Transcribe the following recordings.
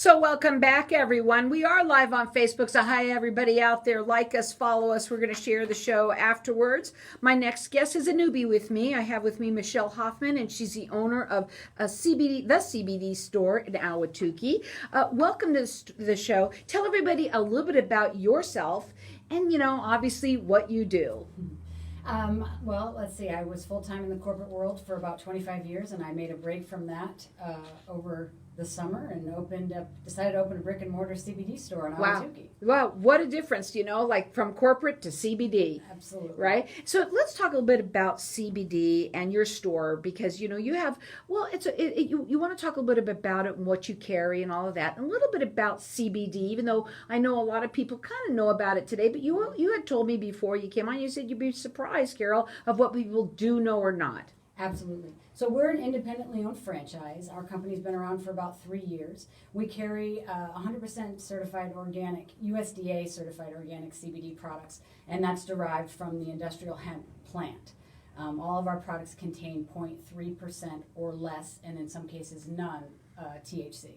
So welcome back, everyone. We are live on Facebook, so hi, everybody out there. Like us, follow us. We're going to share the show afterwards. My next guest is a newbie with me. I have with me Michelle Hoffman, and she's the owner of the CBD Store in Ahwatukee. Welcome to the show. Tell everybody a little bit about yourself and, obviously what you do. Well, let's see. I was full-time in the corporate world for about 25 years, and I made a break from that over the summer and decided to open a brick and mortar CBD store in Ahwatukee. Wow, what a difference, like from corporate to CBD. Absolutely. Right? So let's talk a little bit about CBD and your store because, you have, you want to talk a little bit about it and what you carry and all of that. And a little bit about CBD, even though I know a lot of people kind of know about it today, but you had told me before you came on, you said you'd be surprised, Carol, of what people do know or not. Absolutely. So we're an independently owned franchise. Our company's been around for about 3 years. We carry 100% certified organic, USDA certified organic CBD products, and that's derived from the industrial hemp plant. All of our products contain 0.3% or less, and in some cases none, THC.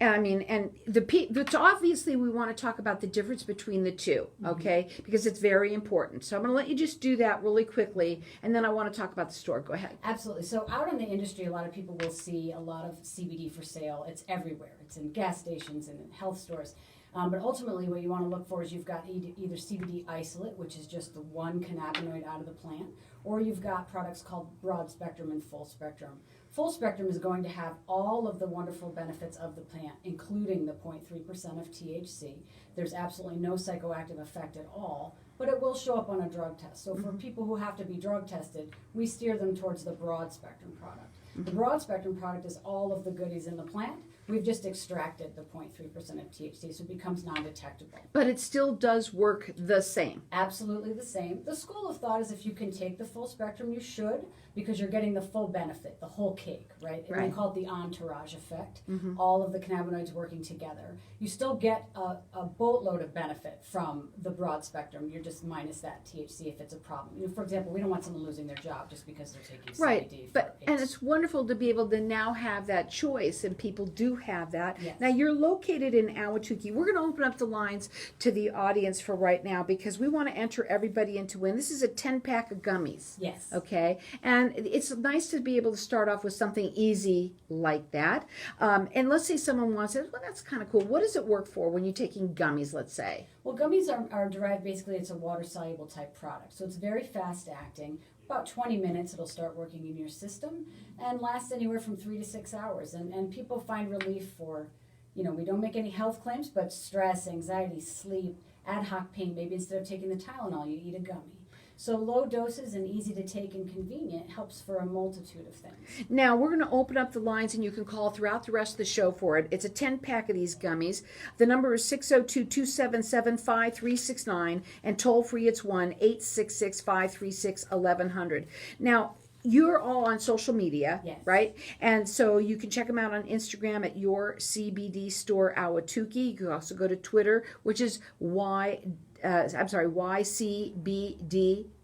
And it's obviously we want to talk about the difference between the two, okay? Mm-hmm. Because it's very important. So I'm going to let you just do that really quickly, and then I want to talk about the store. Go ahead. Absolutely. So out in the industry, a lot of people will see a lot of CBD for sale. It's everywhere. It's in gas stations and in health stores. But ultimately, what you want to look for is you've got either CBD isolate, which is just the one cannabinoid out of the plant, or you've got products called broad spectrum and full spectrum. Full spectrum is going to have all of the wonderful benefits of the plant, including the 0.3% of THC. There's absolutely no psychoactive effect at all, but it will show up on a drug test. So for people who have to be drug tested, we steer them towards the broad spectrum product. The broad spectrum product is all of the goodies in the plant. We've just extracted the 0.3% of THC, so it becomes non-detectable. But it still does work the same. Absolutely the same. The school of thought is if you can take the full spectrum, you should, because you're getting the full benefit, the whole cake, right? And we call it the entourage effect, all of the cannabinoids working together. You still get a boatload of benefit from the broad spectrum. You're just minus that THC if it's a problem. For example, we don't want someone losing their job just because they're taking CBD. And it's wonderful to be able to now have that choice, and people do have that. Yes. Now, you're located in Ahwatukee. We're going to open up the lines to the audience for right now because we want to enter everybody into win. This is a 10-pack of gummies. Yes. Okay? And it's nice to be able to start off with something easy like that. And let's say someone wants it. Well, that's kind of cool. What does it work for when you're taking gummies, let's say? Well, gummies are derived, basically, it's a water-soluble type product. So it's very fast-acting. About 20 minutes it'll start working in your system and lasts anywhere from 3 to 6 hours. And people find relief for, we don't make any health claims, but stress, anxiety, sleep, ad hoc pain. Maybe instead of taking the Tylenol, you eat a gummy. So low doses and easy to take and convenient helps for a multitude of things. Now, we're going to open up the lines, and you can call throughout the rest of the show for it. It's a 10-pack of these gummies. The number is 602-277-5369, and toll-free it's 1-866-536-1100. Now, you're all on social media, yes, right? And so you can check them out on Instagram at your CBD Store Ahwatukee. You can also go to Twitter, which is YCBD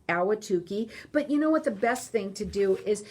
Ahwatukee. But you know what the best thing to do is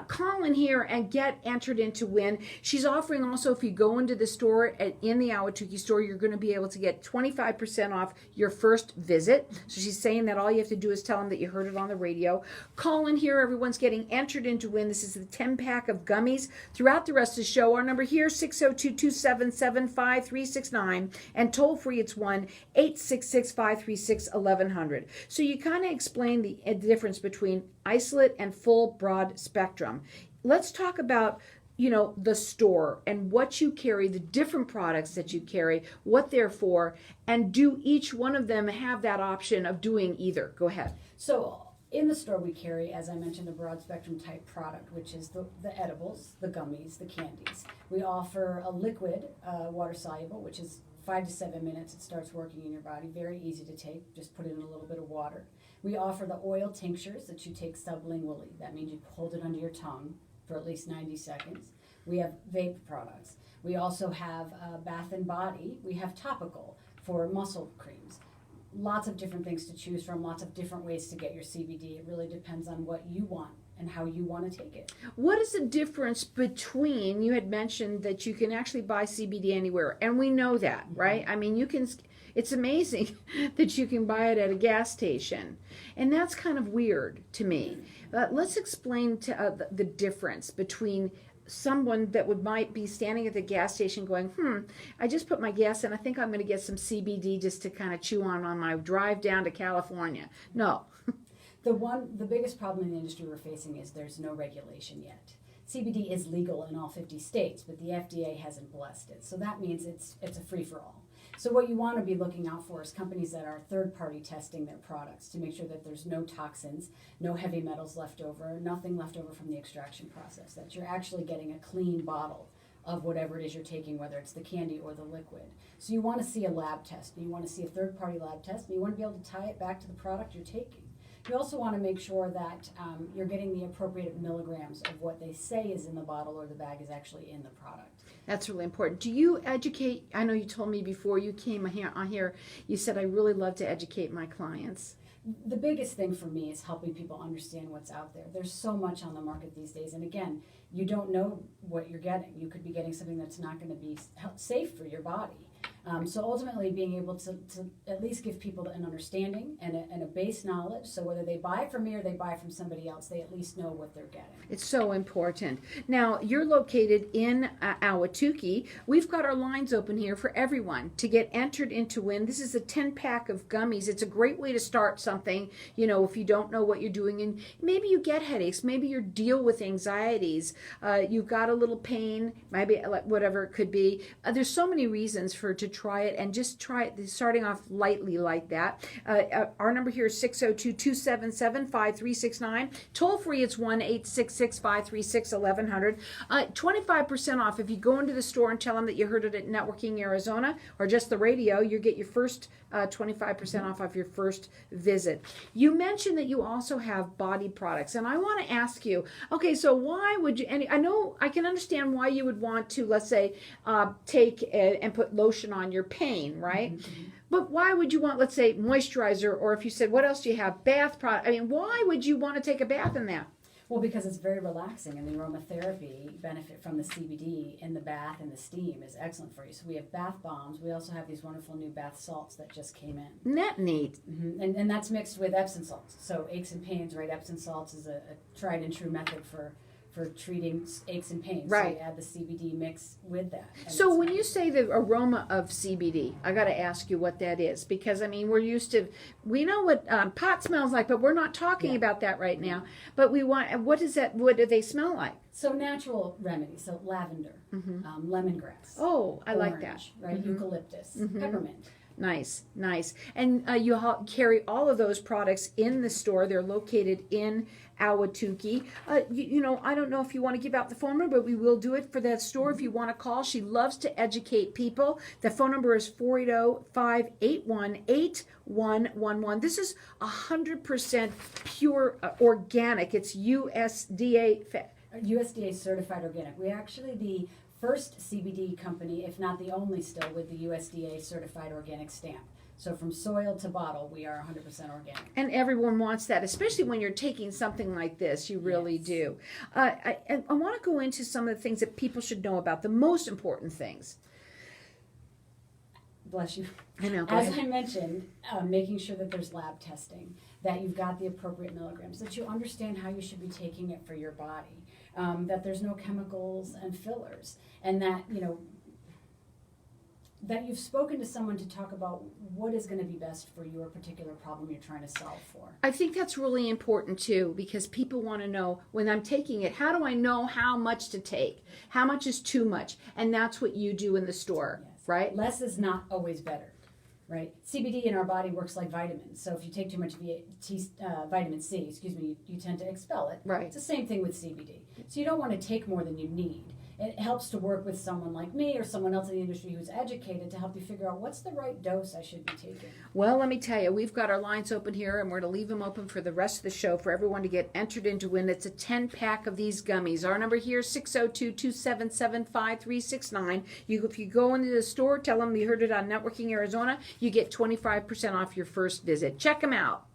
call in here and get entered into win. She's offering also, if you go into the store in the Ahwatukee store, you're going to be able to get 25% off your first visit. So she's saying that all you have to do is tell them that you heard it on the radio. Call in here. Everyone's getting entered into win. This is the 10-pack of gummies. Throughout the rest of the show, our number here, 602-277-5369, and toll free it's 1-866-536-1100. So you kind of explain the difference between isolate and full broad spectrum. Let's talk about the store and what you carry, the different products that you carry, what they're for, and do each one of them have that option of doing either? Go ahead. So in the store we carry, as I mentioned, a broad spectrum type product, which is the edibles, the gummies, the candies. We offer a liquid, water soluble, which is 5 to 7 minutes. It starts working in your body. Very easy to take. Just put it in a little bit of water. We offer the oil tinctures that you take sublingually. That means you hold it under your tongue for at least 90 seconds. We have vape products. We also have bath and body. We have topical for muscle creams. Lots of different things to choose from, lots of different ways to get your CBD. It really depends on what you want and how you want to take it. What is the difference between, you had mentioned that you can actually buy CBD anywhere, and we know that, right? I mean, it's amazing that you can buy it at a gas station, and that's kind of weird to me. Let's explain the difference between someone that might be standing at the gas station going, I just put my gas in, I think I'm going to get some CBD just to kind of chew on my drive down to California. No. The biggest problem in the industry we're facing is there's no regulation yet. CBD is legal in all 50 states, but the FDA hasn't blessed it. So that means it's a free-for-all. So what you want to be looking out for is companies that are third-party testing their products to make sure that there's no toxins, no heavy metals left over, nothing left over from the extraction process, that you're actually getting a clean bottle of whatever it is you're taking, whether it's the candy or the liquid. So you want to see a lab test, and you want to see a third-party lab test, and you want to be able to tie it back to the product you're taking. You also want to make sure that you're getting the appropriate milligrams of what they say is in the bottle or the bag is actually in the product. That's really important. Do you educate? I know you told me before you came on here, you said, I really love to educate my clients. The biggest thing for me is helping people understand what's out there. There's so much on the market these days, and again, you don't know what you're getting. You could be getting something that's not going to be safe for your body. So ultimately being able to at least give people an understanding and a base knowledge, so whether they buy from me or they buy from somebody else, they at least know what they're getting. It's so important. Now, you're located in Ahwatukee. We've got our lines open here for everyone to get entered into win. This is a 10-pack of gummies. It's a great way to start something, if you don't know what you're doing. And maybe you get headaches. Maybe you deal with anxieties. You've got a little pain, maybe like whatever it could be. There's so many reasons to try it, and just try it starting off lightly like that. Our number here is 602-277-5369. Toll free, it's 1-866-536-1100. 25% off if you go into the store and tell them that you heard it at Networking Arizona or just the radio. You get your first 25% off of your first visit. You mentioned that you also have body products, and I want to ask you, okay, so why would you, and I know I can understand why you would want to, let's say, take and put lotion on your pain, right? Mm-hmm. But why would you want, let's say, moisturizer, or if you said, what else do you have? Bath product. I mean, why would you want to take a bath in that? Well, because it's very relaxing, and the aromatherapy benefit from the CBD in the bath and the steam is excellent for you. So we have bath bombs. We also have these wonderful new bath salts that just came in. Isn't that neat? Mm-hmm. And that's mixed with Epsom salts. So aches and pains, right? Epsom salts is a tried and true method for treating aches and pains. Right. So you add the CBD mix with that. So when you say the aroma of CBD, I got to ask you what that is, because I mean we know what pot smells like, but we're not talking about that right now. But we want, what do they smell like? So natural remedies, so lavender, lemongrass. Oh, I like orange, that. Right, eucalyptus, peppermint. Nice. And you carry all of those products in the store. They're located in Ahwatukee. I don't know if you want to give out the phone number, but we will do it for that store if you want to call. She loves to educate people. The phone number is 480-581-8111. This is 100% pure organic. It's USDA certified organic. We're actually the first CBD company, if not the only still, with the USDA certified organic stamp. So from soil to bottle, we are 100% organic. And everyone wants that, especially when you're taking something like this. You really do. I want to go into some of the things that people should know about, the most important things. Bless you. I know. As I mentioned, making sure that there's lab testing, that you've got the appropriate milligrams, that you understand how you should be taking it for your body, that there's no chemicals and fillers, and that, that you've spoken to someone to talk about what is going to be best for your particular problem you're trying to solve for. I think that's really important too, because people want to know, when I'm taking it, how do I know how much to take? How much is too much? And that's what you do in the store, yes. Right? Less is not always better, right? CBD in our body works like vitamins. So if you take too much vitamin C, you tend to expel it. Right. It's the same thing with CBD. So you don't want to take more than you need. It helps to work with someone like me or someone else in the industry who's educated to help you figure out what's the right dose I should be taking. Well, let me tell you, we've got our lines open here, and we're going to leave them open for the rest of the show for everyone to get entered into win. It's a 10-pack of these gummies. Our number here is 602-277-5369. If you go into the store, tell them you heard it on Networking Arizona, you get 25% off your first visit. Check them out.